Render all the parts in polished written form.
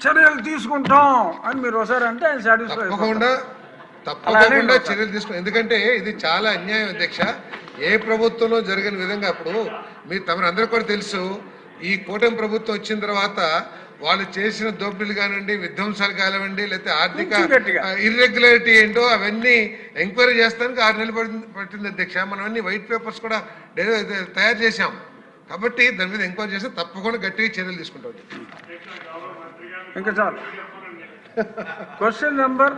చర్యలు తీసుకుంటాం అని మీరు ఒకసారి అంటే ఆయన సాటిస్ఫై తప్పకుండా చర్యలు తీసుకుంటాం. ఎందుకంటే ఇది చాలా అన్యాయం అధ్యక్ష. ఏ ప్రభుత్వంలో జరిగిన విధంగా అప్పుడు మీరు తమరందరూ కూడా తెలుసు, ఈ కూటమి ప్రభుత్వం వచ్చిన తర్వాత వాళ్ళు చేసిన దోపిడీలు కానివ్వండి, విధ్వంసాలు కానివ్వండి, లేకపోతే ఆర్థిక ఇర్రెగ్యులారిటీ ఏంటో అవన్నీ ఎంక్వైరీ చేస్తానికి 6 నెలలు పట్టింది అధ్యక్ష. మనం అన్ని వైట్ పేపర్స్ కూడా తయారు చేశాం. కాబట్టి దాని మీద ఎంక్వైరీ చేస్తే తప్పకుండా గట్టిగా చర్యలు తీసుకుంటాం. ఇంకా చాలు. క్వశ్చన్ నెంబర్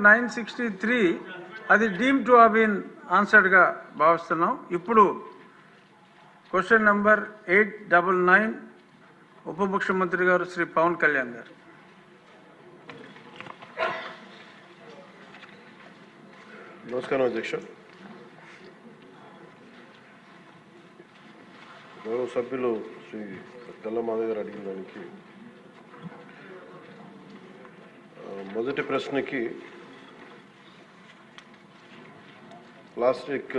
963 అది డీమ్ టు హావ్ బీన్ ఆన్సర్డ్గా భావిస్తున్నాం. ఇప్పుడు క్వశ్చన్ నెంబర్ 899 ఉప ముఖ్యమంత్రి గారు శ్రీ పవన్ కళ్యాణ్ గారు. నమస్కారం అధ్యక్ష. గౌరవ సభ్యులు శ్రీ గల్లా మాధవ్ గారు అడిగిన దానికి మొదటి ప్రశ్నకి ప్లాస్టిక్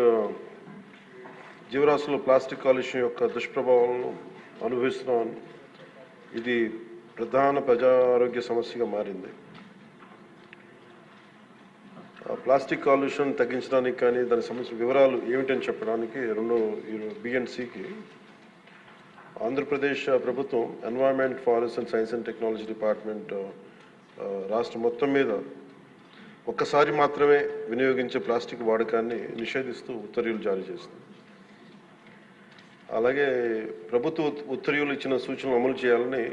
జీవరాశులు ప్లాస్టిక్ కాలుష్యం యొక్క దుష్ప్రభావాలను అనుభవిస్తున్నాం. ఇది ప్రధాన ప్రజా ఆరోగ్య సమస్యగా మారింది. ప్లాస్టిక్ కాలుష్యం తగ్గించడానికి కానీ దానికి సంబంధించిన వివరాలు ఏమిటని చెప్పడానికి BNCకి ఆంధ్రప్రదేశ్ ప్రభుత్వం environment, forest and science and technology department రాష్ట్రం మొత్తం మీద ఒక్కసారి మాత్రమే వినియోగించే ప్లాస్టిక్ వాడకాన్ని నిషేధిస్తూ ఉత్తర్వులు జారీ చేస్తుంది. అలాగే ప్రభుత్వ ఉత్తర్వులు ఇచ్చిన సూచనలు అమలు చేయాలని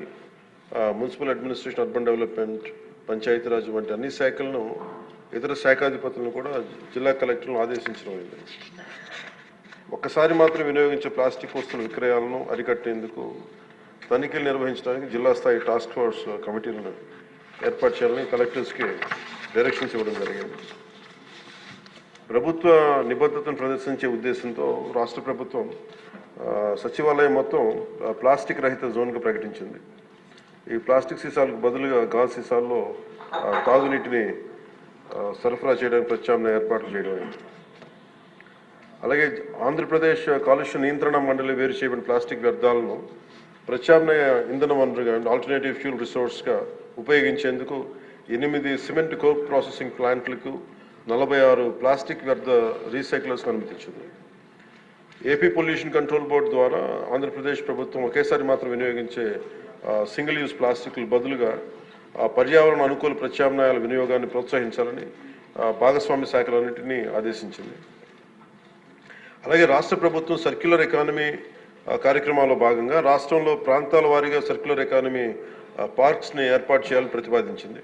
municipal administration, urban development, Panchayati Raj వంటి అన్ని శాఖలను, ఇతర శాఖాధిపతులను కూడా జిల్లా కలెక్టర్లను ఆదేశించడం అయింది. ఒక్కసారి మాత్రం వినియోగించే ప్లాస్టిక్ వస్తువుల విక్రయాలను అరికట్టేందుకు తనిఖీలు నిర్వహించడానికి జిల్లా స్థాయి టాస్క్ ఫోర్స్ కమిటీలను ఏర్పాటు చేయాలని కలెక్టర్స్కి డైరెక్షన్స్ ఇవ్వడం జరిగింది. ప్రభుత్వ నిబద్ధతను ప్రదర్శించే ఉద్దేశంతో రాష్ట్ర ప్రభుత్వం సచివాలయం మొత్తం ప్లాస్టిక్ రహిత జోన్గా ప్రకటించింది. ఈ ప్లాస్టిక్ సీసాలకు బదులుగా గాజు సీసాల్లో తాగునీటిని సరఫరా చేయడానికి ప్రత్యామ్నాయ ఏర్పాట్లు చేయడం అయింది. అలాగే ఆంధ్రప్రదేశ్ కాలుష్య నియంత్రణ మండలి వేరు చేయబడిన ప్లాస్టిక్ వ్యర్థాలను ప్రత్యామ్నాయ ఇంధన వనరుగా ఆల్టర్నేటివ్ ఫ్యూల్ రిసోర్స్గా ఉపయోగించేందుకు 8 సిమెంట్ కోక్ ప్రాసెసింగ్ ప్లాంట్లకు 46 ప్లాస్టిక్ వ్యర్థ రీసైక్లర్స్కి అనుమతించింది. ఏపీ పొల్యూషన్ కంట్రోల్ బోర్డు ద్వారా ఆంధ్రప్రదేశ్ ప్రభుత్వం ఒకేసారి మాత్రం వినియోగించే సింగిల్ యూజ్ ప్లాస్టిక్లు బదులుగా పర్యావరణ అనుకూల ప్రత్యామ్నాయాల వినియోగాన్ని ప్రోత్సహించాలని భాగస్వామ్య శాఖలన్నింటినీ ఆదేశించింది. అలాగే రాష్ట్ర ప్రభుత్వం సర్క్యులర్ ఎకానమీ కార్యక్రమాల్లో భాగంగా రాష్ట్రంలో ప్రాంతాల వారీగా సర్క్యులర్ ఎకానమీ పార్క్స్ని ఏర్పాటు చేయాలని ప్రతిపాదించింది.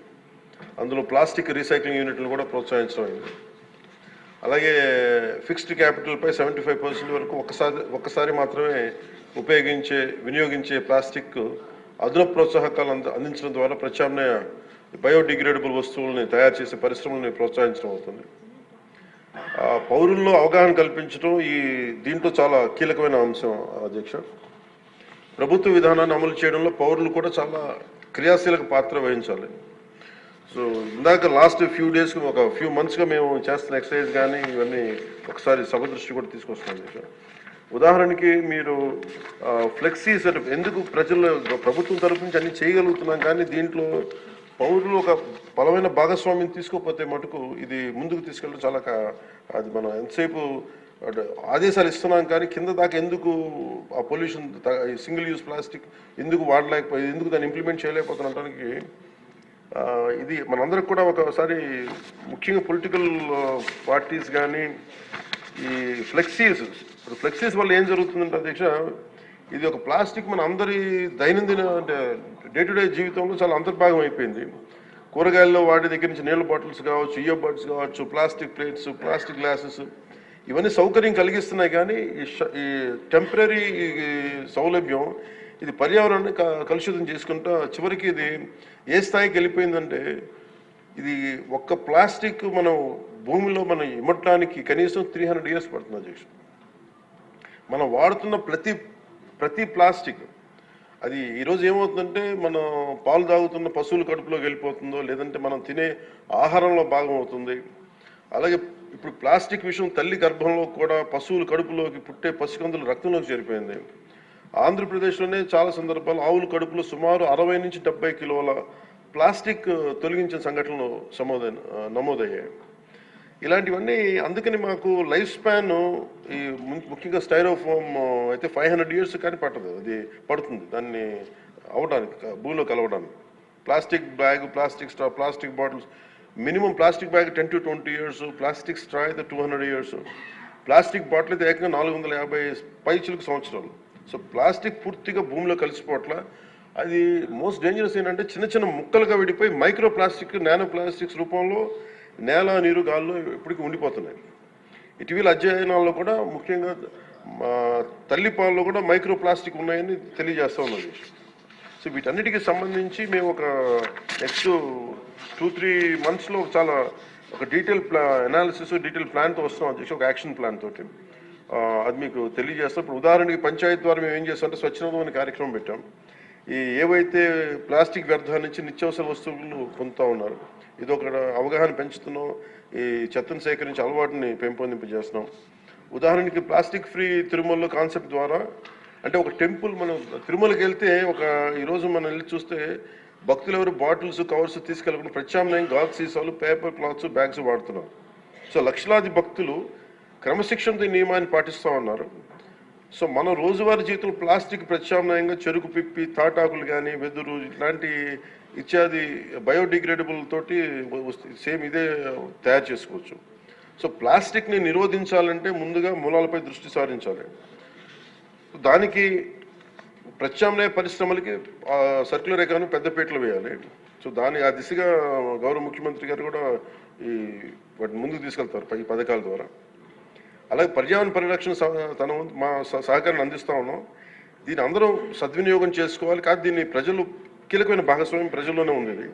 అందులో ప్లాస్టిక్ రీసైక్లింగ్ యూనిట్లు కూడా ప్రోత్సహించడం అయింది. అలాగే ఫిక్స్డ్ క్యాపిటల్పై 75% వరకు ఒక్కసారి మాత్రమే వినియోగించే ప్లాస్టిక్ అదనపు ప్రోత్సాహకాలు అందించడం ద్వారా ప్రత్యామ్నాయ బయోడిగ్రేడబుల్ వస్తువుల్ని తయారు చేసే పరిశ్రమల్ని ప్రోత్సహించడం అవుతుంది. పౌరుల్లో అవగాహన కల్పించడం దీంట్లో చాలా కీలకమైన అంశం అధ్యక్ష. ప్రభుత్వ విధానాన్ని అమలు చేయడంలో పౌరులు కూడా చాలా క్రియాశీలక పాత్ర వహించాలి. సో ఇందాక లాస్ట్ ఫ్యూ మంత్స్గా మేము చేస్తున్న ఎక్సర్సైజ్ కానీ ఇవన్నీ ఒకసారి సభ దృష్టి కూడా తీసుకొస్తున్నాం. ఉదాహరణకి మీరు ఫ్లెక్సీస్ ఎందుకు ప్రభుత్వం తరఫు నుంచి అన్ని చేయగలుగుతున్నాం, కానీ దీంట్లో పౌరులు ఒక బలమైన భాగస్వామ్యం తీసుకోకపోతే మటుకు ఇది ముందుకు తీసుకెళ్ళడం చాలా అది మనం ఎంతసేపు ఆదేశాలు ఇస్తున్నాం కానీ కింద దాకా ఎందుకు ఆ పొల్యూషన్ సింగిల్ యూజ్ ప్లాస్టిక్ ఎందుకు ఎందుకు దాన్ని ఇంప్లిమెంట్ చేయలేకపోతున్నటానికి ఇది మనందరికి కూడా ఒకసారి ముఖ్యంగా పొలిటికల్ పార్టీస్ కానీ ఈ ఫ్లెక్సీస్ వల్ల ఏం జరుగుతుందంటే అధ్యక్ష, ఇది ఒక ప్లాస్టిక్ మన అందరి దైనందిన అంటే డే టు డే జీవితంలో చాలా అంతర్భాగం అయిపోయింది. కూరగాయల్లో వాటి దగ్గర నుంచి నీళ్ళ బాటిల్స్ కావచ్చు, ఇయర్బడ్స్ కావచ్చు, ప్లాస్టిక్ ప్లేట్స్, ప్లాస్టిక్ గ్లాసెస్ ఇవన్నీ సౌకర్యం కలిగిస్తున్నాయి. కానీ ఈ టెంపరీ సౌలభ్యం ఇది పర్యావరణాన్ని కలుషితం చేసుకుంటా చివరికి ఇది ఏ స్థాయికి వెళ్ళిపోయిందంటే ఇది ఒక్క ప్లాస్టిక్ మనం భూమిలో మనం ఇమ్మటానికి కనీసం 300 years పడుతుంది అధ్యక్ష. మనం వాడుతున్న ప్రతి ప్లాస్టిక్ అది ఈరోజు ఏమవుతుందంటే మనం పాలు తాగుతున్న పశువుల కడుపులోకి వెళ్ళిపోతుందో లేదంటే మనం తినే ఆహారంలో భాగం అవుతుంది. అలాగే ఇప్పుడు ప్లాస్టిక్ విషయం తల్లి గర్భంలో కూడా పశువుల కడుపులోకి పుట్టే పసికందుల రక్తంలోకి చేరిపోయింది. ఆంధ్రప్రదేశ్లోనే చాలా సందర్భాలు ఆవుల కడుపులో సుమారు 60 నుంచి 70 కిలోల ప్లాస్టిక్ తొలగించిన సంఘటనలు నమోదయ్యాయి. ఇలాంటివన్నీ అందుకని మాకు లైఫ్ స్పాన్ ఈ ముఖ్యంగా స్టైరోఫోమ్ అయితే 500 years కానీ పట్టదు, అది పడుతుంది దాన్ని అవడానికి భూమిలో కలవడానికి. Plastic bag, plastic straw, plastic bottles, minimum plastic bag 10 to 20 years, plastic straw అయితే 200 years, ప్లాస్టిక్ బాటిల్ అయితే ఏకంగా 450 పైచిలకు సంవత్సరాలు. సో ప్లాస్టిక్ పూర్తిగా భూమిలో కలిసిపోవట్ల. అది మోస్ట్ డేంజరస్ ఏంటంటే చిన్న చిన్న ముక్కలుగా విడిపోయి మైక్రో ప్లాస్టిక్, నానో ప్లాస్టిక్స్ రూపంలో నేల, నీరు, గాల్లో ఇప్పటికీ ఉండిపోతున్నాయి. ఇటీవల అధ్యయనాల్లో కూడా ముఖ్యంగా తల్లిపాలలో కూడా మైక్రో ప్లాస్టిక్ ఉన్నాయని తెలియజేస్తూ ఉన్నది. సో వీటన్నిటికీ సంబంధించి మేము ఒక నెక్స్ట్ 2-3 monthsలో చాలా ఒక డీటెయిల్ అనాలిసిస్, డీటెయిల్ ప్లాన్తో వస్తున్నాం అధ్యక్ష, ఒక యాక్షన్ ప్లాన్ తోటి. అది మీకు తెలియజేస్తాం. ఇప్పుడు ఉదాహరణకి పంచాయతీ ద్వారా మేము ఏం చేస్తామంటే స్వచ్ఛందం అనే కార్యక్రమం పెట్టాం. ఈ ఏవైతే ప్లాస్టిక్ వ్యర్థాల నుంచి నిత్యావసర వస్తువులు పొందుతూ ఉన్నారు, ఇది ఒక అవగాహన పెంచుతున్నాం. ఈ చెత్తను సేకరించి అలవాటుని పెంపొందింపజేస్తున్నాం. ఉదాహరణకి ప్లాస్టిక్ ఫ్రీ తిరుమలలో కాన్సెప్ట్ ద్వారా, అంటే ఒక టెంపుల్, మనం తిరుమలకి వెళ్తే ఈరోజు మనం వెళ్ళి చూస్తే భక్తులు ఎవరు బాటిల్స్, కవర్స్ తీసుకెళ్ళకుండా ప్రత్యామ్నాయం గాజు సీసాలు, పేపర్ క్లాత్స్, బ్యాగ్స్ వాడుతున్నారు. సో లక్షలాది భక్తులు క్రమశిక్షణతో ఈ నియమాన్ని పాటిస్తూ ఉన్నారు. సో మన రోజువారీ జీవితంలో ప్లాస్టిక్ ప్రత్యామ్నాయంగా చెరుకు పిప్పి, తాటాకులు కానీ, వెదురు ఇట్లాంటి ఇత్యాది బయోడిగ్రేడబుల్ తోటి సేమ్ ఇదే తయారు చేసుకోవచ్చు. సో ప్లాస్టిక్ని నిరోధించాలంటే ముందుగా మూలాలపై దృష్టి సారించాలి. దానికి ప్రత్యామ్నాయ పరిశ్రమలకి సర్క్యులర్ ఎకానమీ పెద్దపీటలు వేయాలి. సో ఆ దిశగా గౌరవ ముఖ్యమంత్రి గారు కూడా వాటిని ముందుకు తీసుకెళ్తారు ఈ పథకాల ద్వారా. అలాగే పర్యావరణ పరిరక్షణ మా సహకారాన్ని అందిస్తూ ఉన్నాం. దీన్ని అందరూ సద్వినియోగం చేసుకోవాలి. కాదు దీన్ని ప్రజలు కీలకమైన భాగస్వామ్యం ప్రజల్లోనే ఉంది.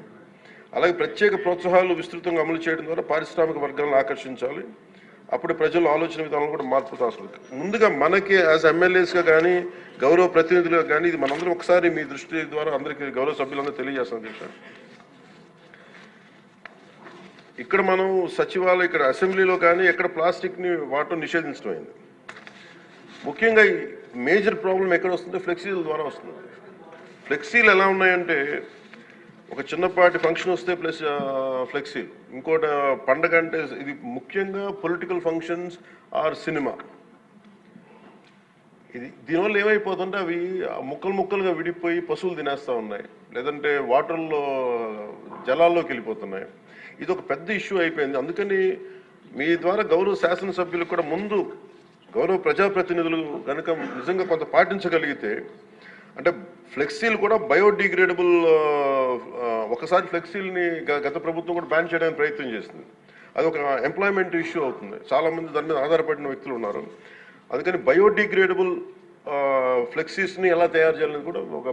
అలాగే ప్రత్యేక ప్రోత్సాహాలు విస్తృతంగా అమలు చేయడం ద్వారా పారిశ్రామిక వర్గాలను ఆకర్షించాలి. అప్పుడు ప్రజల ఆలోచన విధానంలో కూడా మార్పు అవసరం. ముందుగా మనకి యాజ్ ఎమ్మెల్యేస్గా కానీ, గౌరవ ప్రతినిధులుగా కానీ, ఇది మనందరం ఒకసారి మీ దృష్టి ద్వారా అందరికీ గౌరవ సభ్యులందరూ తెలియజేస్తాం అధ్యక్ష. ఇక్కడ మనం సచివాలయం, ఇక్కడ అసెంబ్లీలో కానీ ఎక్కడ ప్లాస్టిక్ని వాడటం నిషేధించడం అయింది. ముఖ్యంగా ఈ మేజర్ ప్రాబ్లం ఎక్కడ వస్తుంటే ఫ్లెక్సీల ద్వారా వస్తుంది. ఫ్లెక్సీలు ఎలా ఉన్నాయంటే, ఒక చిన్నపాటి ఫంక్షన్ వస్తే ప్లస్ ఫ్లెక్సీలు, ఇంకోటి పండగ అంటే, ఇది ముఖ్యంగా పొలిటికల్ ఫంక్షన్స్ ఆర్ సినిమా. దీనివల్ల ఏమైపోతుంటే అవి ముక్కలుగా విడిపోయి పశువులు తినేస్తూ ఉన్నాయి, లేదంటే వాటర్లో జలాల్లోకి వెళ్ళిపోతున్నాయి. ఇది ఒక పెద్ద ఇష్యూ అయిపోయింది. అందుకని మీ ద్వారా గౌరవ శాసనసభ్యులకు కూడా ముందు గౌరవ ప్రజాప్రతినిధులు కనుక నిజంగా కొంత పాటించగలిగితే, అంటే ఫ్లెక్సీలు కూడా బయోడిగ్రేడబుల్, ఒకసారి ఫ్లెక్సీల్ని గత ప్రభుత్వం కూడా బ్యాన్ చేయడానికి ప్రయత్నం చేస్తుంది. అది ఒక ఎంప్లాయ్మెంట్ ఇష్యూ అవుతుంది. చాలామంది దాని మీద ఆధారపడిన వ్యక్తులు ఉన్నారు. అందుకని బయోడిగ్రేడబుల్ ఫ్లెక్సీస్ని ఎలా తయారు చేయాలని కూడా ఒక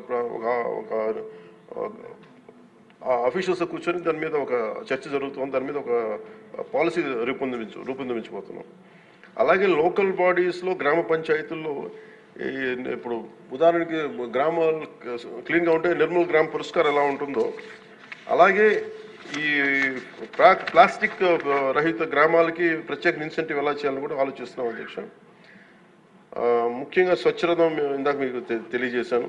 అఫీషియల్స్ కూర్చొని దాని మీద ఒక చర్చ జరుగుతుంది. దాని మీద ఒక పాలసీ రూపొందించబోతున్నాం. అలాగే లోకల్ బాడీస్లో, గ్రామ పంచాయతీల్లో ఇప్పుడు ఉదాహరణకి గ్రామాలు క్లీన్గా ఉంటే నిర్మల్ గ్రామ పురస్కార్ ఎలా ఉంటుందో, అలాగే ఈ ప్లాస్టిక్ రహిత గ్రామాలకి ప్రత్యేక ఇన్సెంటివ్ ఎలా చేయాలని కూడా ఆలోచిస్తున్నాం అధ్యక్ష. ముఖ్యంగా స్వచ్ఛరథం ఇందాక మీకు తెలియజేశాను.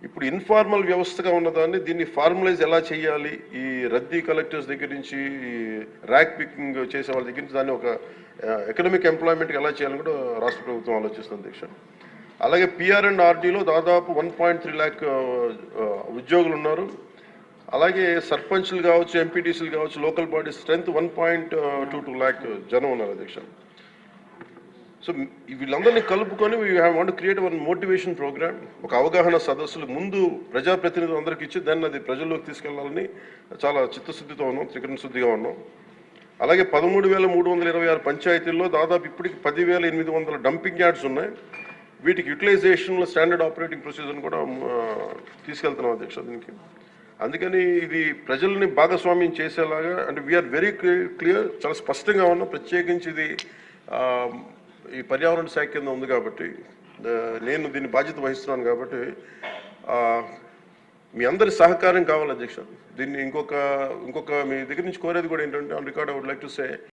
ఇప్పుడు ఇన్ఫార్మల్ వ్యవస్థగా ఉన్నదాన్ని దీన్ని ఫార్మలైజ్ ఎలా చేయాలి, ఈ రద్దీ కలెక్టర్స్ దగ్గర నుంచి, ఈ ర్యాక్ పికింగ్ చేసే వాళ్ళ దగ్గర నుంచి దాన్ని ఒక ఎకనామిక్ ఎంప్లాయ్మెంట్కి ఎలా చేయాలని కూడా రాష్ట్ర ప్రభుత్వం ఆలోచిస్తుంది అధ్యక్ష. అలాగే PR&RDలో దాదాపు 1.3 lakh ఉద్యోగులు ఉన్నారు. అలాగే సర్పంచ్లు కావచ్చు, ఎంపీటీసీలు కావచ్చు, లోకల్ బాడీ స్ట్రెంత్ 1.22 lakh జనం ఉన్నారు అధ్యక్ష. సో వీళ్ళందరినీ కలుపుకొని we want create one motivation programme, ఒక అవగాహన సదస్సులు ముందు ప్రజాప్రతినిధులు అందరికీ ఇచ్చి దాన్ని అది ప్రజల్లోకి తీసుకెళ్లాలని చాలా చిత్తశుద్ధితో ఉన్నాం, త్రికరణ శుద్ధిగా ఉన్నాం. అలాగే 13,326 పంచాయతీల్లో దాదాపు ఇప్పటికి 10,800 డంపింగ్ యార్డ్స్ ఉన్నాయి. వీటికి యూటిలైజేషన్లో స్టాండర్డ్ ఆపరేటింగ్ ప్రొసీజర్ని కూడా తీసుకెళ్తున్నాం అధ్యక్ష దీనికి. అందుకని ఇది ప్రజల్ని భాగస్వామ్యం చేసేలాగా, అంటే వీఆర్ వెరీ క్లియర్, చాలా స్పష్టంగా ఉన్నాం. ప్రత్యేకించి ఇది ఈ పర్యావరణ శాఖ కింద ఉంది కాబట్టి, నేను దీన్ని బాధ్యత వహిస్తున్నాను కాబట్టి మీ అందరి సహకారం కావాలి అధ్యక్ష. దీన్ని ఇంకొక మీ దగ్గర నుంచి కోరేది కూడా ఏంటంటే, on record I would like to say